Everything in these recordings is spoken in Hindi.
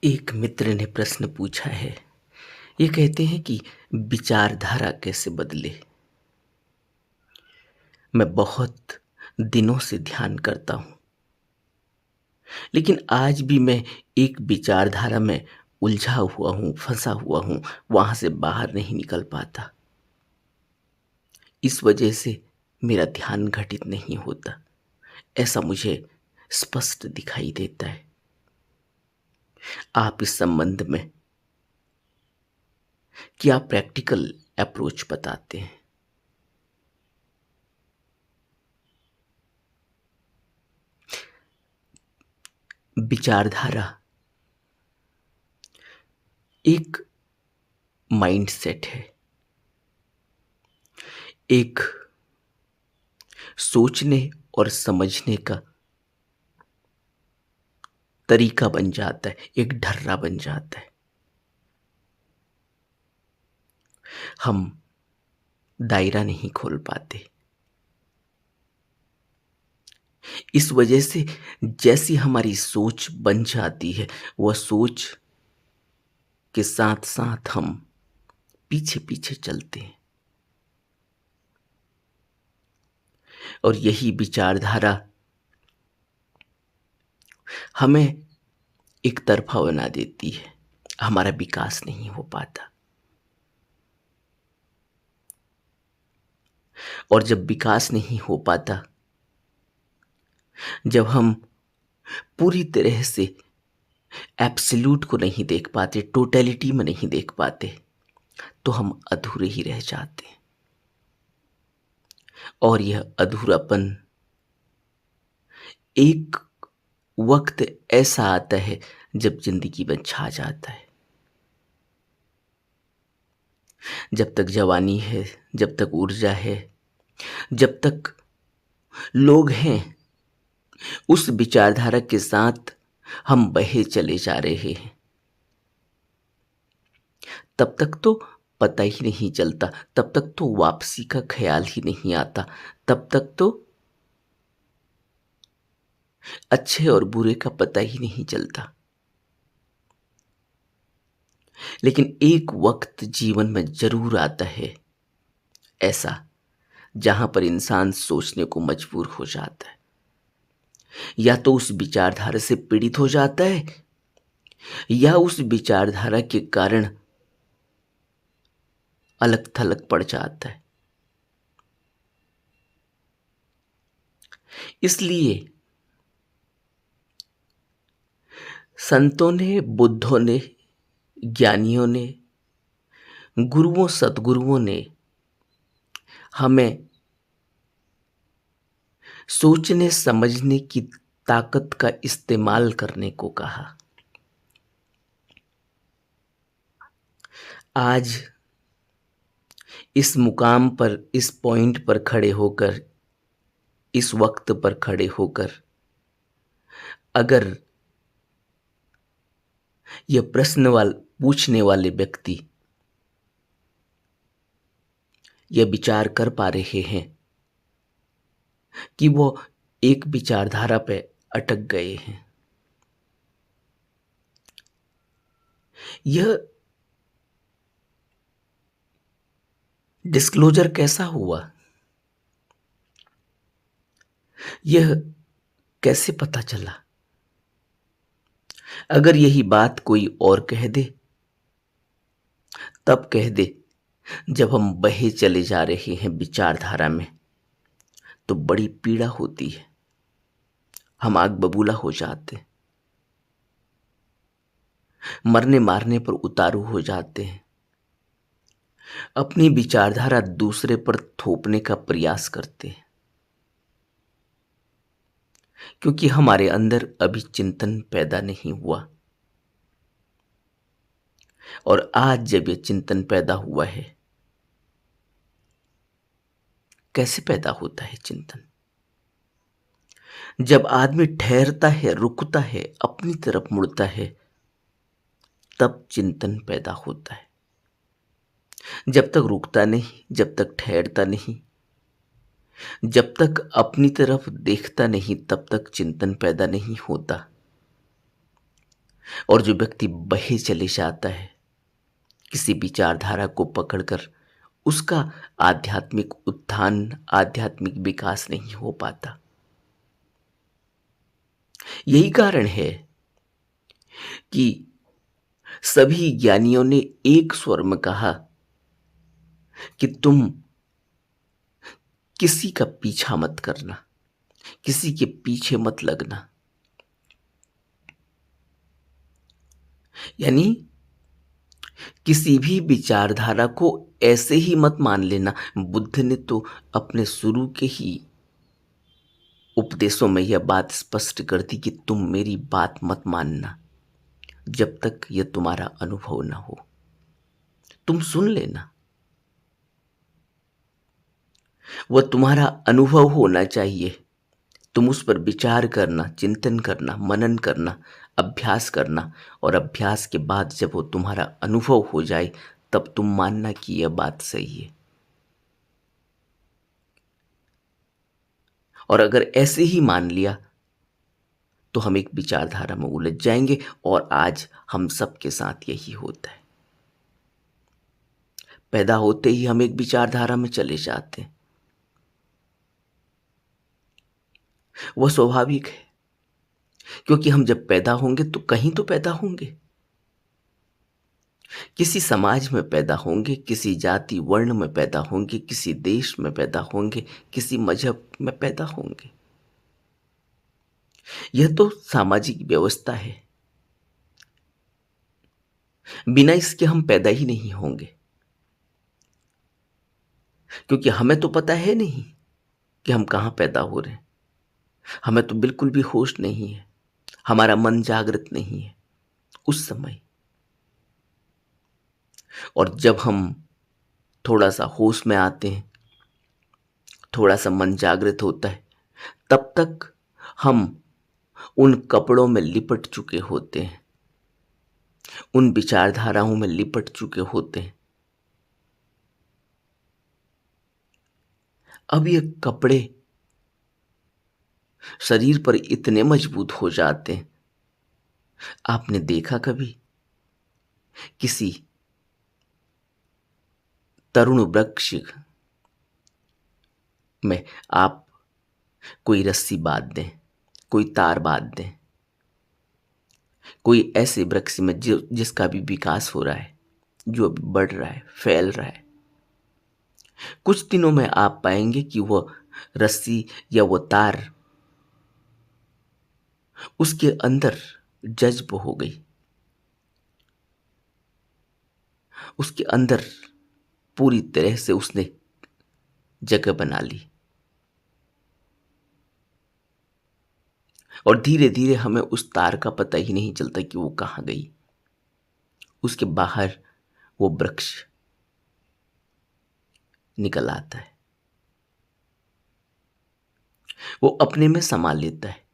एक मित्र ने प्रश्न पूछा है। ये कहते हैं कि विचारधारा कैसे बदले। मैं बहुत दिनों से ध्यान करता हूँ, लेकिन आज भी मैं एक विचारधारा में उलझा हुआ हूँ, फंसा हुआ हूँ, वहां से बाहर नहीं निकल पाता। इस वजह से मेरा ध्यान घटित नहीं होता, ऐसा मुझे स्पष्ट दिखाई देता है। आप इस संबंध में क्या प्रैक्टिकल अप्रोच बताते हैं? विचारधारा एक माइंडसेट है, एक सोचने और समझने का तरीका बन जाता है, एक ढर्रा बन जाता है। हम दायरा नहीं खोल पाते। इस वजह से जैसी हमारी सोच बन जाती है, वह सोच के साथ साथ हम पीछे पीछे चलते हैं, और यही विचारधारा हमें एक तरफा बना देती है। हमारा विकास नहीं हो पाता, और जब विकास नहीं हो पाता, जब हम पूरी तरह से एब्सोल्यूट को नहीं देख पाते, टोटलिटी में नहीं देख पाते, तो हम अधूरे ही रह जाते हैं। और यह अधूरापन एक वक्त ऐसा आता है जब जिंदगी में छा जाता है। जब तक जवानी है, जब तक ऊर्जा है, जब तक लोग हैं, उस विचारधारा के साथ हम बहे चले जा रहे हैं। तब तक तो पता ही नहीं चलता, तब तक तो वापसी का ख्याल ही नहीं आता, तब तक तो अच्छे और बुरे का पता ही नहीं चलता। लेकिन एक वक्त जीवन में जरूर आता है ऐसा, जहां पर इंसान सोचने को मजबूर हो जाता है। या तो उस विचारधारा से पीड़ित हो जाता है, या उस विचारधारा के कारण अलग थलग पड़ जाता है। इसलिए संतों ने, बुद्धों ने, ज्ञानियों ने, गुरुओं, सद्गुरुओं ने हमें सोचने समझने की ताकत का इस्तेमाल करने को कहा। आज इस मुकाम पर, इस पॉइंट पर खड़े होकर, इस वक्त पर खड़े होकर अगर यह प्रश्न पूछने वाले व्यक्ति यह विचार कर पा रहे हैं कि वो एक विचारधारा पे अटक गए हैं, यह डिस्क्लोजर कैसा हुआ, यह कैसे पता चला? अगर यही बात कोई और कह दे, तब कह दे जब हम बहे चले जा रहे हैं विचारधारा में, तो बड़ी पीड़ा होती है, हम आग बबूला हो जाते हैं, मरने मारने पर उतारू हो जाते हैं, अपनी विचारधारा दूसरे पर थोपने का प्रयास करते हैं, क्योंकि हमारे अंदर अभी चिंतन पैदा नहीं हुआ। और आज जब यह चिंतन पैदा हुआ है, कैसे पैदा होता है चिंतन? जब आदमी ठहरता है, रुकता है, अपनी तरफ मुड़ता है, तब चिंतन पैदा होता है। जब तक रुकता नहीं, जब तक ठहरता नहीं, जब तक अपनी तरफ देखता नहीं, तब तक चिंतन पैदा नहीं होता। और जो व्यक्ति बहे चले जाता है किसी विचारधारा को पकड़कर, उसका आध्यात्मिक उत्थान, आध्यात्मिक विकास नहीं हो पाता। यही कारण है कि सभी ज्ञानियों ने एक स्वर में कहा कि तुम किसी का पीछा मत करना, किसी के पीछे मत लगना। यानी किसी भी विचारधारा को ऐसे ही मत मान लेना। बुद्ध ने तो अपने शुरू के ही उपदेशों में यह बात स्पष्ट कर दी कि तुम मेरी बात मत मानना जब तक यह तुम्हारा अनुभव ना हो। तुम सुन लेना, वह तुम्हारा अनुभव होना चाहिए। तुम उस पर विचार करना, चिंतन करना, मनन करना, अभ्यास करना, और अभ्यास के बाद जब वो तुम्हारा अनुभव हो जाए तब तुम मानना कि यह बात सही है। और अगर ऐसे ही मान लिया तो हम एक विचारधारा में उलझ जाएंगे, और आज हम सबके साथ यही होता है। पैदा होते ही हम एक विचारधारा में चले जाते हैं। वह स्वाभाविक है, क्योंकि हम जब पैदा होंगे तो कहीं तो पैदा होंगे, किसी समाज में पैदा होंगे, किसी जाति वर्ण में पैदा होंगे, किसी देश में पैदा होंगे, किसी मजहब में पैदा होंगे। यह तो सामाजिक व्यवस्था है। बिना इसके हम पैदा ही नहीं होंगे, क्योंकि हमें तो पता है नहीं कि हम कहाँ पैदा हो रहे हैं। हमें तो बिल्कुल भी होश नहीं है, हमारा मन जागृत नहीं है उस समय। और जब हम थोड़ा सा होश में आते हैं, थोड़ा सा मन जागृत होता है, तब तक हम उन कपड़ों में लिपट चुके होते हैं, उन विचारधाराओं में लिपट चुके होते हैं। अब ये कपड़े शरीर पर इतने मजबूत हो जाते हैं। आपने देखा कभी किसी तरुण वृक्ष में आप कोई रस्सी बांध दें, कोई तार बांध दें, कोई ऐसे वृक्ष में जिसका भी विकास हो रहा है, जो अभी बढ़ रहा है, फैल रहा है, कुछ दिनों में आप पाएंगे कि वह रस्सी या वो तार उसके अंदर जज्ब हो गई, उसके अंदर पूरी तरह से उसने जगह बना ली। और धीरे धीरे हमें उस तार का पता ही नहीं चलता कि वो कहाँ गई। उसके बाहर वो वृक्ष निकल आता है, वो अपने में समा लेता है।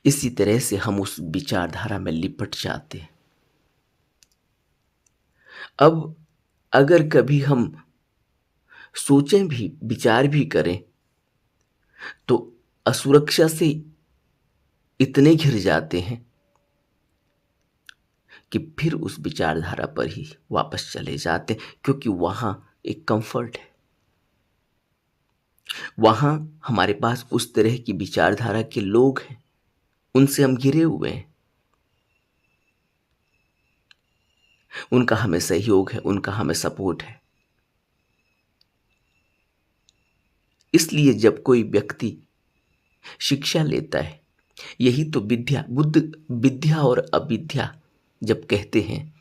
इसी तरह से हम उस विचारधारा में लिपट जाते हैं। अब अगर कभी हम सोचें भी, विचार भी करें, तो असुरक्षा से इतने घिर जाते हैं कि फिर उस विचारधारा पर ही वापस चले जाते हैं, क्योंकि वहां एक कंफर्ट है। वहां हमारे पास उस तरह की विचारधारा के लोग हैं, उनसे हम घिरे हुए हैं, उनका हमें सहयोग है, उनका हमें सपोर्ट है। इसलिए जब कोई व्यक्ति शिक्षा लेता है, यही तो विद्या, बुद्ध विद्या और अविद्या जब कहते हैं,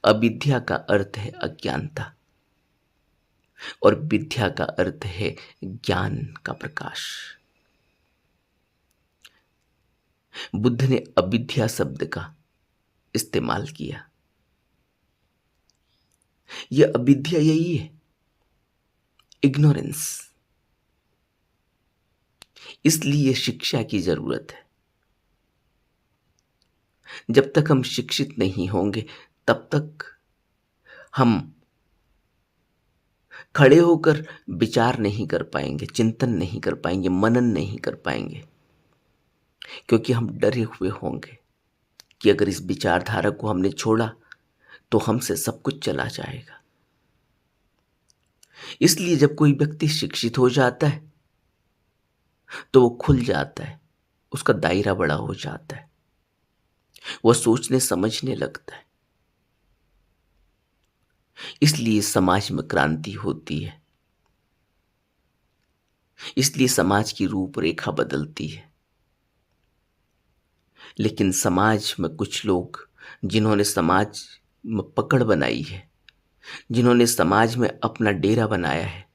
अविद्या का अर्थ है अज्ञानता और विद्या का अर्थ है ज्ञान का प्रकाश। बुद्ध ने अविद्या शब्द का इस्तेमाल किया। यह अविद्या यही है, इग्नोरेंस। इसलिए शिक्षा की जरूरत है। जब तक हम शिक्षित नहीं होंगे तब तक हम खड़े होकर विचार नहीं कर पाएंगे, चिंतन नहीं कर पाएंगे, मनन नहीं कर पाएंगे, क्योंकि हम डरे हुए होंगे। कि अगर इस विचारधारा को हमने छोड़ा तो हमसे सब कुछ चला जाएगा। इसलिए जब कोई व्यक्ति शिक्षित हो जाता है तो वो खुल जाता है, उसका दायरा बड़ा हो जाता है, वह सोचने समझने लगता है। इसलिए समाज में क्रांति होती है, इसलिए समाज की रूपरेखा बदलती है। लेकिन समाज में कुछ लोग जिन्होंने समाज में पकड़ बनाई है, जिन्होंने समाज में अपना डेरा बनाया है,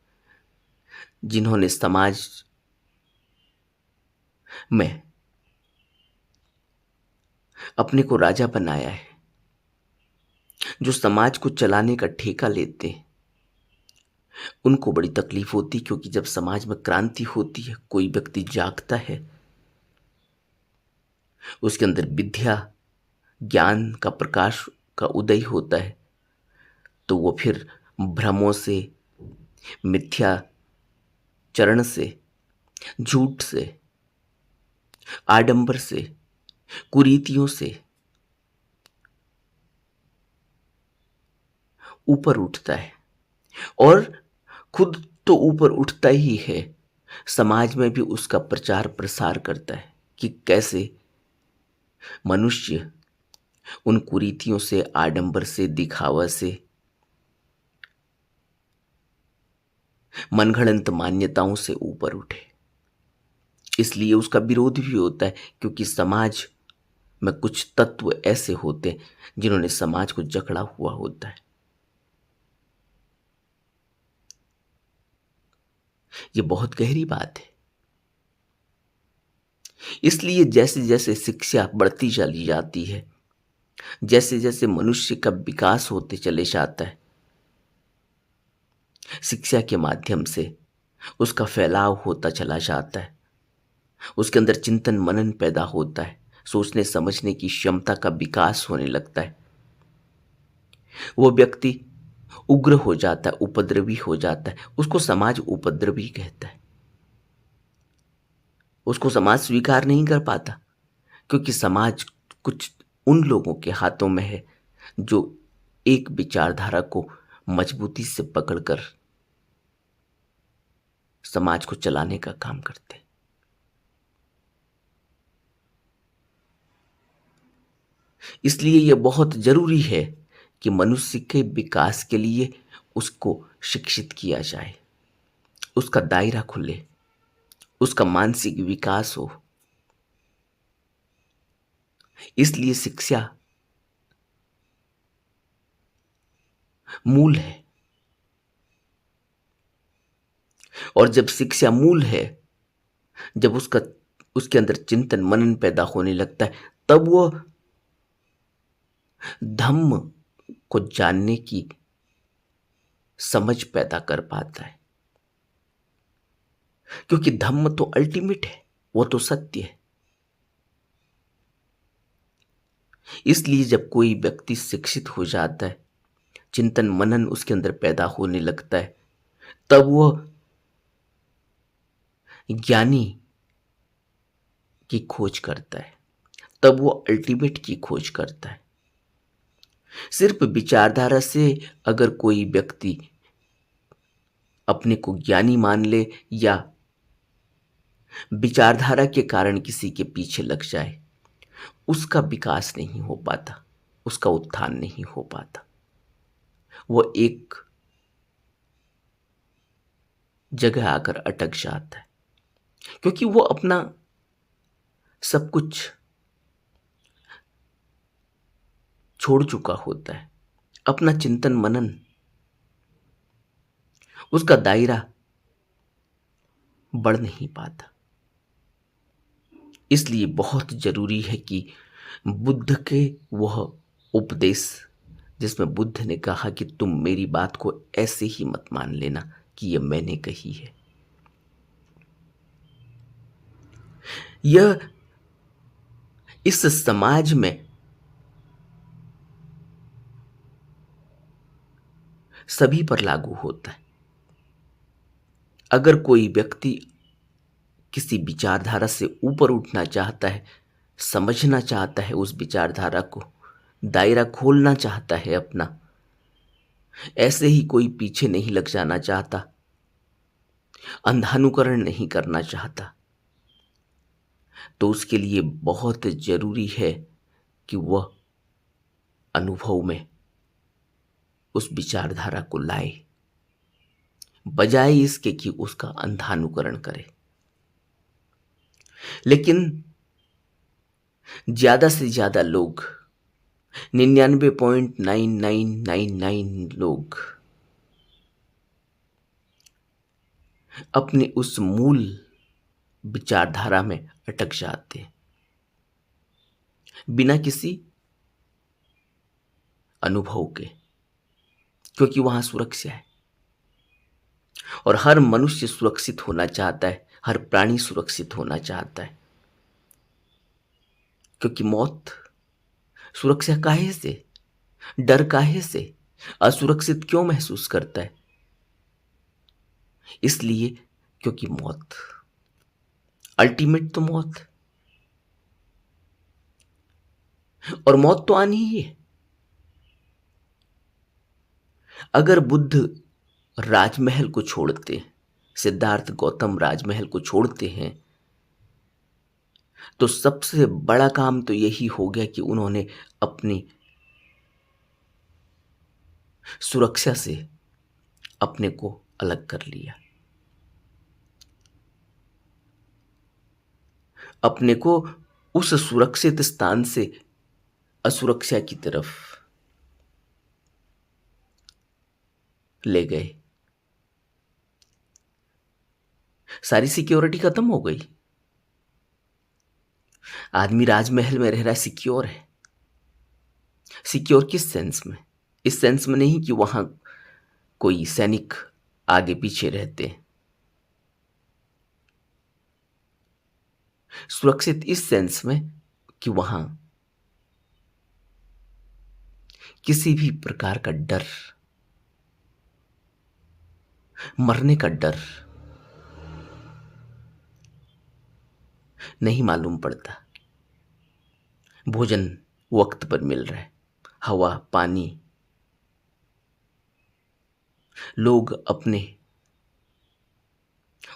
जिन्होंने समाज में अपने को राजा बनाया है, जो समाज को चलाने का ठेका लेते हैं, उनको बड़ी तकलीफ होती, क्योंकि जब समाज में क्रांति होती है, कोई व्यक्ति जागता है, उसके अंदर विद्या ज्ञान का प्रकाश का उदय होता है, तो वो फिर भ्रमों से, मिथ्याचरण से, झूठ से, आडंबर से, कुरीतियों से ऊपर उठता है। और खुद तो ऊपर उठता ही है, समाज में भी उसका प्रचार प्रसार करता है कि कैसे मनुष्य उन कुरीतियों से, आडंबर से, दिखावा से, मनगढ़ंत मान्यताओं से ऊपर उठे। इसलिए उसका विरोध भी होता है, क्योंकि समाज में कुछ तत्व ऐसे होते हैं जिन्होंने समाज को जकड़ा हुआ होता है। ये बहुत गहरी बात है। इसलिए जैसे जैसे शिक्षा बढ़ती चली जाती है, जैसे जैसे मनुष्य का विकास होते चले जाता है, शिक्षा के माध्यम से उसका फैलाव होता चला जाता है, उसके अंदर चिंतन मनन पैदा होता है, सोचने समझने की क्षमता का विकास होने लगता है। वो व्यक्ति उग्र हो जाता है, उपद्रवी हो जाता है। उसको समाज उपद्रवी कहता है, उसको समाज स्वीकार नहीं कर पाता, क्योंकि समाज कुछ उन लोगों के हाथों में है जो एक विचारधारा को मजबूती से पकड़कर समाज को चलाने का काम करते हैं। इसलिए यह बहुत जरूरी है कि मनुष्य के विकास के लिए उसको शिक्षित किया जाए, उसका दायरा खुले, उसका मानसिक विकास हो। इसलिए शिक्षा मूल है, और जब शिक्षा मूल है, जब उसके अंदर चिंतन मनन पैदा होने लगता है, तब वो धम्म को जानने की समझ पैदा कर पाता है। क्योंकि धम्म तो अल्टीमेट है, वो तो सत्य है। इसलिए जब कोई व्यक्ति शिक्षित हो जाता है, चिंतन मनन उसके अंदर पैदा होने लगता है, तब वह ज्ञानी की खोज करता है, तब वो अल्टीमेट की खोज करता है। सिर्फ विचारधारा से अगर कोई व्यक्ति अपने को ज्ञानी मान ले या विचारधारा के कारण किसी के पीछे लग जाए, उसका विकास नहीं हो पाता, उसका उत्थान नहीं हो पाता। वो एक जगह आकर अटक जाता है, क्योंकि वो अपना सब कुछ छोड़ चुका होता है, अपना चिंतन मनन, उसका दायरा बढ़ नहीं पाता। इसलिए बहुत जरूरी है कि बुद्ध के वह उपदेश, जिसमें बुद्ध ने कहा कि तुम मेरी बात को ऐसे ही मत मान लेना कि यह मैंने कही है, यह इस समाज में सभी पर लागू होता है। अगर कोई व्यक्ति किसी विचारधारा से ऊपर उठना चाहता है समझना चाहता है उस विचारधारा को, दायरा खोलना चाहता है अपना, ऐसे ही कोई पीछे नहीं लग जाना चाहता, अंधानुकरण नहीं करना चाहता, तो उसके लिए बहुत जरूरी है कि वह अनुभव में उस विचारधारा को लाए, बजाय इसके कि उसका अंधानुकरण करे। लेकिन ज्यादा से ज्यादा लोग, 99.9999 लोग अपने उस मूल विचारधारा में अटक जाते हैं, बिना किसी अनुभव के, क्योंकि वहां सुरक्षा है और हर मनुष्य सुरक्षित होना चाहता है, हर प्राणी सुरक्षित होना चाहता है। क्योंकि मौत, सुरक्षा काहे से, डर काहे से, असुरक्षित क्यों महसूस करता है? इसलिए क्योंकि मौत, अल्टीमेट तो मौत, और मौत तो आनी ही है। अगर बुद्ध राजमहल को छोड़ते हैं, सिद्धार्थ गौतम राजमहल को छोड़ते हैं, तो सबसे बड़ा काम तो यही हो गया कि उन्होंने अपनी सुरक्षा से अपने को अलग कर लिया, अपने को उस सुरक्षित स्थान से असुरक्षा की तरफ ले गए। सारी सिक्योरिटी खत्म हो गई। आदमी राजमहल में रह रहा है, सिक्योर है। सिक्योर किस सेंस में? इस सेंस में नहीं कि वहां कोई सैनिक आगे पीछे रहते हैं। सुरक्षित इस सेंस में कि वहां किसी भी प्रकार का डर, मरने का डर नहीं मालूम पड़ता। भोजन वक्त पर मिल रहा है, हवा, पानी, लोग अपने,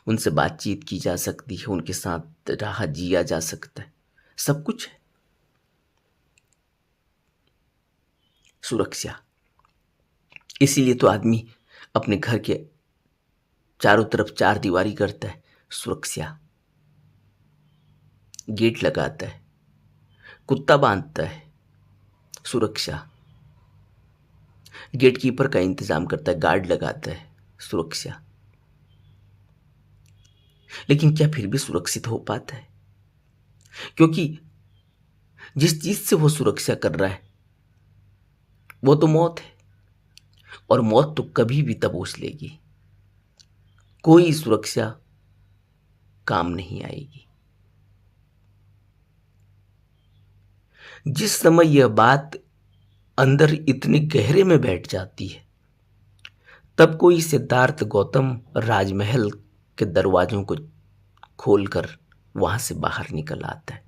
उनसे बातचीत की जा सकती है, उनके साथ राह जिया जा सकता है, सब कुछ है। सुरक्षा। इसीलिए तो आदमी अपने घर के चारों तरफ चार दीवारी करता है, सुरक्षा। गेट लगाता है, कुत्ता बांधता है, सुरक्षा। गेट कीपर का इंतजाम करता है, गार्ड लगाता है, सुरक्षा। लेकिन क्या फिर भी सुरक्षित हो पाता है? क्योंकि जिस चीज से वो सुरक्षा कर रहा है वो तो मौत है, और मौत तो कभी भी दबोच लेगी, कोई सुरक्षा काम नहीं आएगी। जिस समय यह बात अंदर इतने गहरे में बैठ जाती है, तब कोई सिद्धार्थ गौतम राजमहल के दरवाजों को खोलकर वहां से बाहर निकल आता है।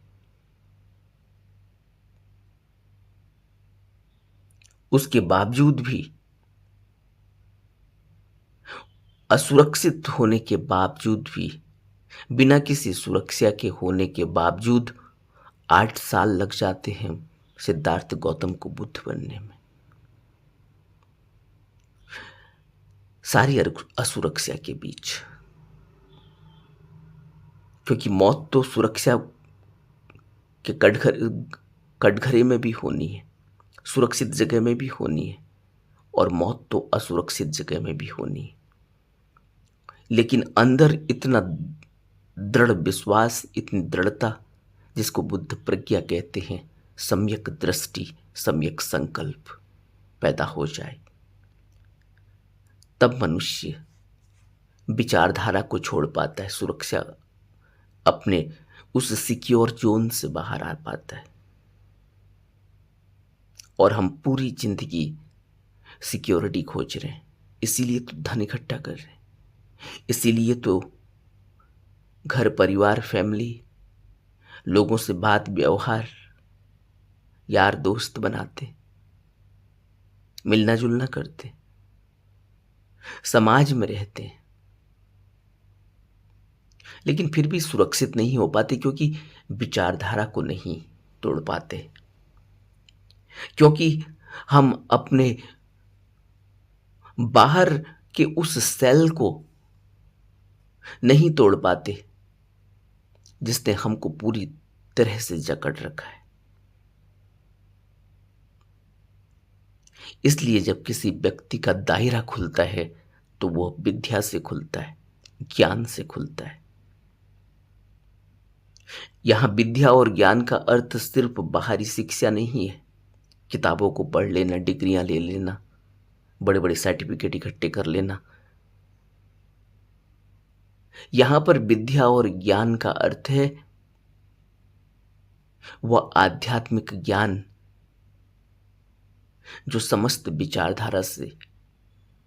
उसके बावजूद भी, असुरक्षित होने के बावजूद भी, बिना किसी सुरक्षा के होने के बावजूद 8 साल लग जाते हैं सिद्धार्थ गौतम को बुद्ध बनने में। सारी असुरक्षा के बीच, क्योंकि मौत तो सुरक्षा के कटघरे में भी होनी है, सुरक्षित जगह में भी होनी है, और मौत तो असुरक्षित जगह में भी होनी है। लेकिन अंदर इतना दृढ़ विश्वास, इतनी दृढ़ता, जिसको बुद्ध प्रज्ञा कहते हैं, सम्यक दृष्टि, सम्यक संकल्प पैदा हो जाए, तब मनुष्य विचारधारा को छोड़ पाता है, सुरक्षा, अपने उस सिक्योर जोन से बाहर आ पाता है। और हम पूरी जिंदगी सिक्योरिटी खोज रहे हैं, इसीलिए तो धन इकट्ठा कर रहे हैं, इसीलिए तो घर परिवार फैमिली, लोगों से बात व्यवहार, यार दोस्त बनाते, मिलना जुलना करते, समाज में रहते हैं, लेकिन फिर भी सुरक्षित नहीं हो पाते क्योंकि विचारधारा को नहीं तोड़ पाते, क्योंकि हम अपने बाहर के उस सेल को नहीं तोड़ पाते जिसने हमको पूरी तरह से जकड़ रखा है। इसलिए जब किसी व्यक्ति का दायरा खुलता है तो वो विद्या से खुलता है, ज्ञान से खुलता है। यहां विद्या और ज्ञान का अर्थ सिर्फ बाहरी शिक्षा नहीं है, किताबों को पढ़ लेना, डिग्रियां ले लेना, बड़े बड़े सर्टिफिकेट इकट्ठे कर लेना। यहां पर विद्या और ज्ञान का अर्थ है वह आध्यात्मिक ज्ञान जो समस्त विचारधारा से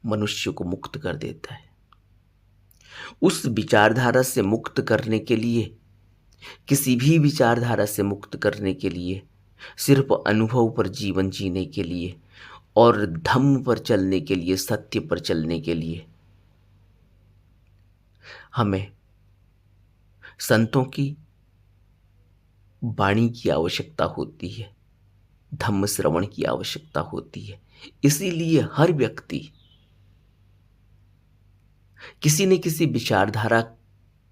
मनुष्य को मुक्त कर देता है। उस विचारधारा से मुक्त करने के लिए, किसी भी विचारधारा से मुक्त करने के लिए, सिर्फ अनुभव पर जीवन जीने के लिए और धम्म पर चलने के लिए, सत्य पर चलने के लिए हमें संतों की वाणी की आवश्यकता होती है, धम्म श्रवण की आवश्यकता होती है। इसीलिए हर व्यक्ति किसी न किसी विचारधारा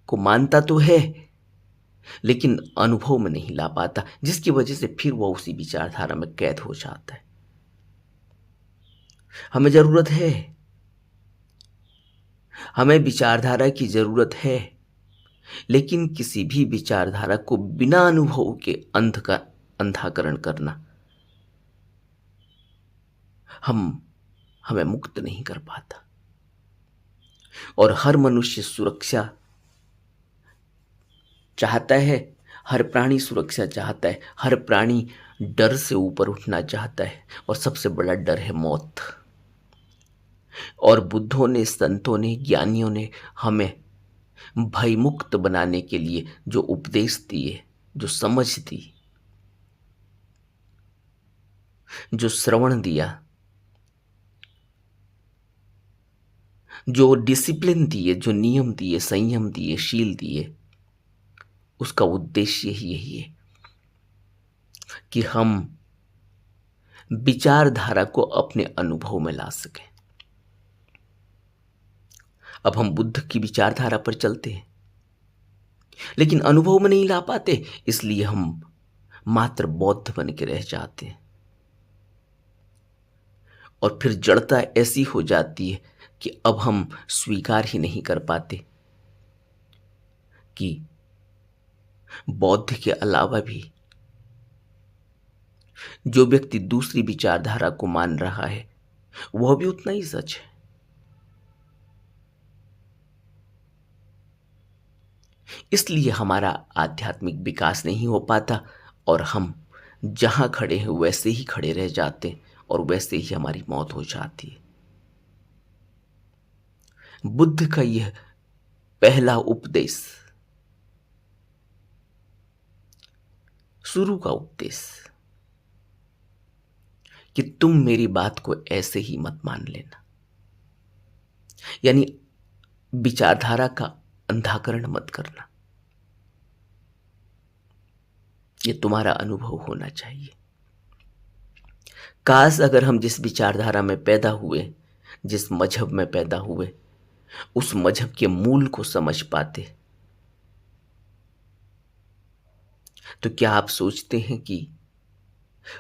को मानता तो है लेकिन अनुभव में नहीं ला पाता, जिसकी वजह से फिर वह उसी विचारधारा में कैद हो जाता है। हमें जरूरत है, हमें विचारधारा की जरूरत है, लेकिन किसी भी विचारधारा को बिना अनुभव के अंधाकरण करना हमें मुक्त नहीं कर पाता। और हर मनुष्य सुरक्षा चाहता है, हर प्राणी सुरक्षा चाहता है, हर प्राणी डर से ऊपर उठना चाहता है, और सबसे बड़ा डर है मौत। और बुद्धों ने, संतों ने, ज्ञानियों ने हमें भय मुक्त बनाने के लिए जो उपदेश दिए, जो समझ दी, जो श्रवण दिया, जो डिसिप्लिन दिए, जो नियम दिए, संयम दिए, शील दिए, उसका उद्देश्य ही यही है कि हम विचारधारा को अपने अनुभव में ला सकें। अब हम बुद्ध की विचारधारा पर चलते हैं लेकिन अनुभव में नहीं ला पाते, इसलिए हम मात्र बौद्ध बन के रह जाते हैं। और फिर जड़ता ऐसी हो जाती है कि अब हम स्वीकार ही नहीं कर पाते कि बौद्ध के अलावा भी जो व्यक्ति दूसरी विचारधारा को मान रहा है वह भी उतना ही सच है। इसलिए हमारा आध्यात्मिक विकास नहीं हो पाता और हम जहां खड़े हैं वैसे ही खड़े रह जाते हैं और वैसे ही हमारी मौत हो जाती है। बुद्ध का यह पहला उपदेश, शुरू का उपदेश कि तुम मेरी बात को ऐसे ही मत मान लेना, यानी विचारधारा का अंधाकरण मत करना, यह तुम्हारा अनुभव होना चाहिए। काश अगर हम जिस विचारधारा में पैदा हुए, जिस मजहब में पैदा हुए, उस मजहब के मूल को समझ पाते, तो क्या आप सोचते हैं कि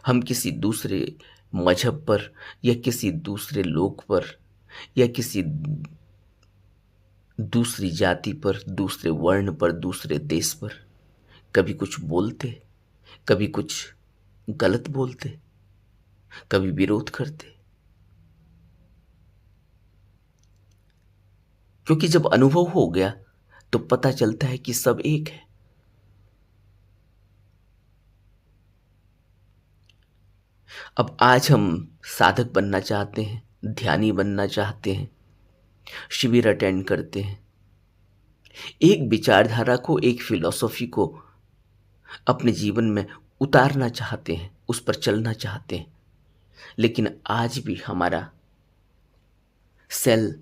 हम किसी दूसरे मजहब पर या किसी दूसरे लोक पर या किसी दूसरी जाति पर, दूसरे वर्ण पर, दूसरे देश पर कभी कुछ बोलते, कभी कुछ गलत बोलते, कभी विरोध करते? क्योंकि जब अनुभव हो गया तो पता चलता है कि सब एक है। अब आज हम साधक बनना चाहते हैं, ध्यानी बनना चाहते हैं, शिविर अटेंड करते हैं, एक विचारधारा को, एक फिलॉसफी को अपने जीवन में उतारना चाहते हैं, उस पर चलना चाहते हैं, लेकिन आज भी हमारा सेल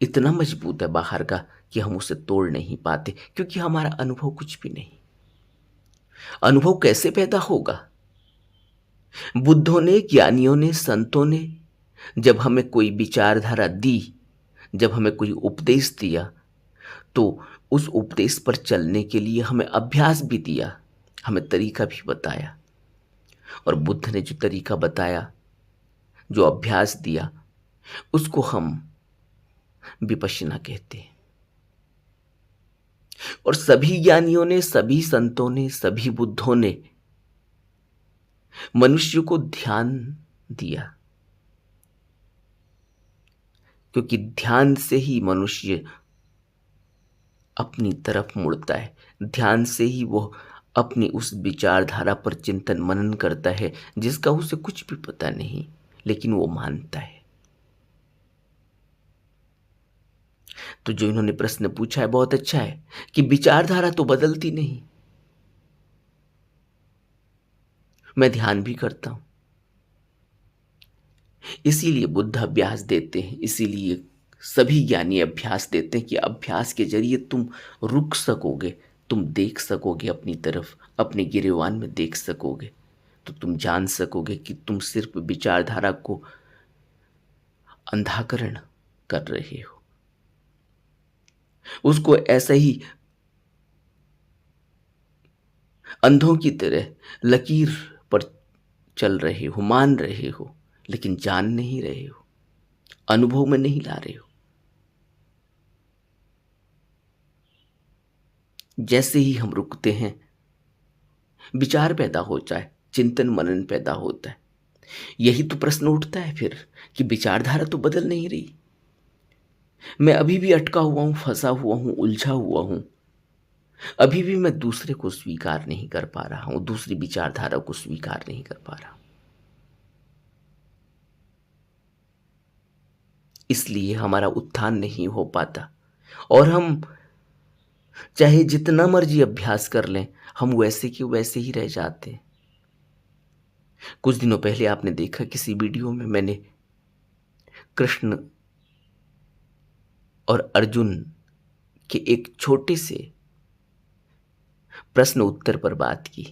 इतना मजबूत है बाहर का कि हम उसे तोड़ नहीं पाते, क्योंकि हमारा अनुभव कुछ भी नहीं। अनुभव कैसे पैदा होगा? बुद्धों ने, ज्ञानियों ने, संतों ने जब हमें कोई विचारधारा दी, जब हमें कोई उपदेश दिया, तो उस उपदेश पर चलने के लिए हमें अभ्यास भी दिया, हमें तरीका भी बताया। और बुद्ध ने जो तरीका बताया, जो अभ्यास दिया, उसको हम विपश्यना कहते हैं। और सभी ज्ञानियों ने, सभी संतों ने, सभी बुद्धों ने मनुष्य को ध्यान दिया, क्योंकि ध्यान से ही मनुष्य अपनी तरफ मुड़ता है, ध्यान से ही वो अपनी उस विचारधारा पर चिंतन मनन करता है जिसका उसे कुछ भी पता नहीं, लेकिन वो मानता है। तो जो इन्होंने प्रश्न पूछा है बहुत अच्छा है कि विचारधारा तो बदलती नहीं, मैं ध्यान भी करता हूं। इसीलिए बुद्ध अभ्यास देते हैं, इसीलिए सभी ज्ञानी अभ्यास देते हैं कि अभ्यास के जरिए तुम रुक सकोगे, तुम देख सकोगे अपनी तरफ, अपने गिरेबान में देख सकोगे, तो तुम जान सकोगे कि तुम सिर्फ विचारधारा को अंधाकरण कर रहे हो, उसको ऐसा ही अंधों की तरह लकीर पर चल रहे हो, मान रहे हो, लेकिन जान नहीं रहे हो, अनुभव में नहीं ला रहे हो। जैसे ही हम रुकते हैं, विचार पैदा होता है, चिंतन मनन पैदा होता है। यही तो प्रश्न उठता है फिर कि विचारधारा तो बदल नहीं रही, मैं अभी भी अटका हुआ हूं, फंसा हुआ हूं, उलझा हुआ हूं, अभी भी मैं दूसरे को स्वीकार नहीं कर पा रहा हूं, दूसरी विचारधारा को स्वीकार नहीं कर पा रहा हूं। इसलिए हमारा उत्थान नहीं हो पाता, और हम चाहे जितना मर्जी अभ्यास कर लें, हम वैसे के वैसे ही रह जाते हैं। कुछ दिनों पहले आपने देखा किसी वीडियो में मैंने कृष्ण और अर्जुन के एक छोटे से प्रश्न उत्तर पर बात की।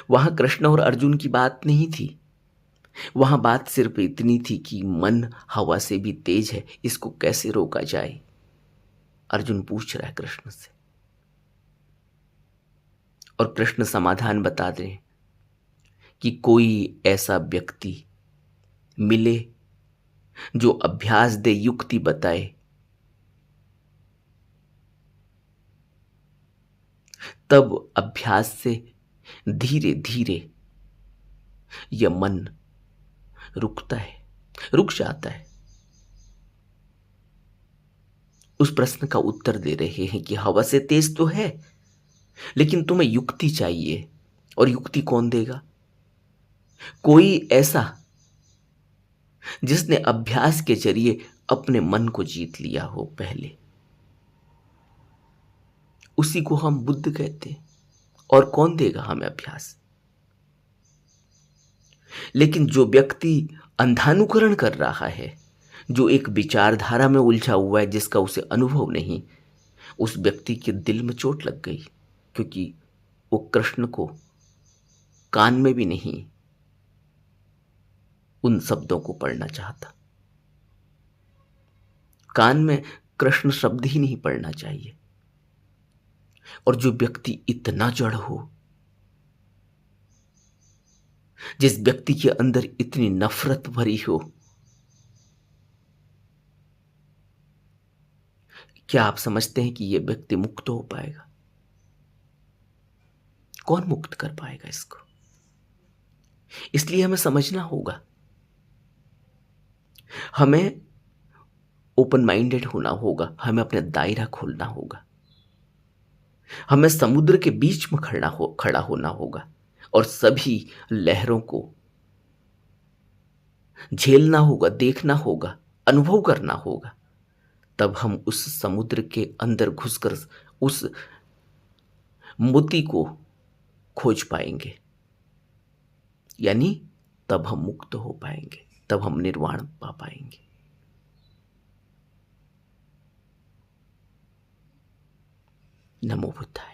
वहां कृष्ण और अर्जुन की बात नहीं थी, वहां बात सिर्फ इतनी थी कि मन हवा से भी तेज है, इसको कैसे रोका जाए। अर्जुन पूछ रहा है कृष्ण से, और कृष्ण समाधान बता रहे कि कोई ऐसा व्यक्ति मिले जो अभ्यास दे, युक्ति बताए, तब अभ्यास से धीरे धीरे यह मन रुकता है, रुक जाता है। उस प्रश्न का उत्तर दे रहे हैं कि हवा से तेज तो है, लेकिन तुम्हें युक्ति चाहिए, और युक्ति कौन देगा? कोई ऐसा जिसने अभ्यास के जरिए अपने मन को जीत लिया हो पहले, उसी को हम बुद्ध कहते हैं। और कौन देगा हमें अभ्यास? लेकिन जो व्यक्ति अंधानुकरण कर रहा है, जो एक विचारधारा में उलझा हुआ है जिसका उसे अनुभव नहीं, उस व्यक्ति के दिल में चोट लग गई, क्योंकि वो कृष्ण को कान में भी नहीं उन शब्दों को पढ़ना चाहता। कान में कृष्ण शब्द ही नहीं पढ़ना चाहिए। और जो व्यक्ति इतना जड़ हो, जिस व्यक्ति के अंदर इतनी नफरत भरी हो, क्या आप समझते हैं कि यह व्यक्ति मुक्त हो पाएगा? कौन मुक्त कर पाएगा इसको? इसलिए हमें समझना होगा, हमें ओपन माइंडेड होना होगा, हमें अपना दायरा खोलना होगा, हमें समुद्र के बीच में खड़ा होना होगा, और सभी लहरों को झेलना होगा, देखना होगा, अनुभव करना होगा। तब हम उस समुद्र के अंदर घुसकर उस मोती को खोज पाएंगे, यानी तब हम मुक्त हो पाएंगे, तब हम निर्वाण पा पाएंगे। नमो बुद्धाय।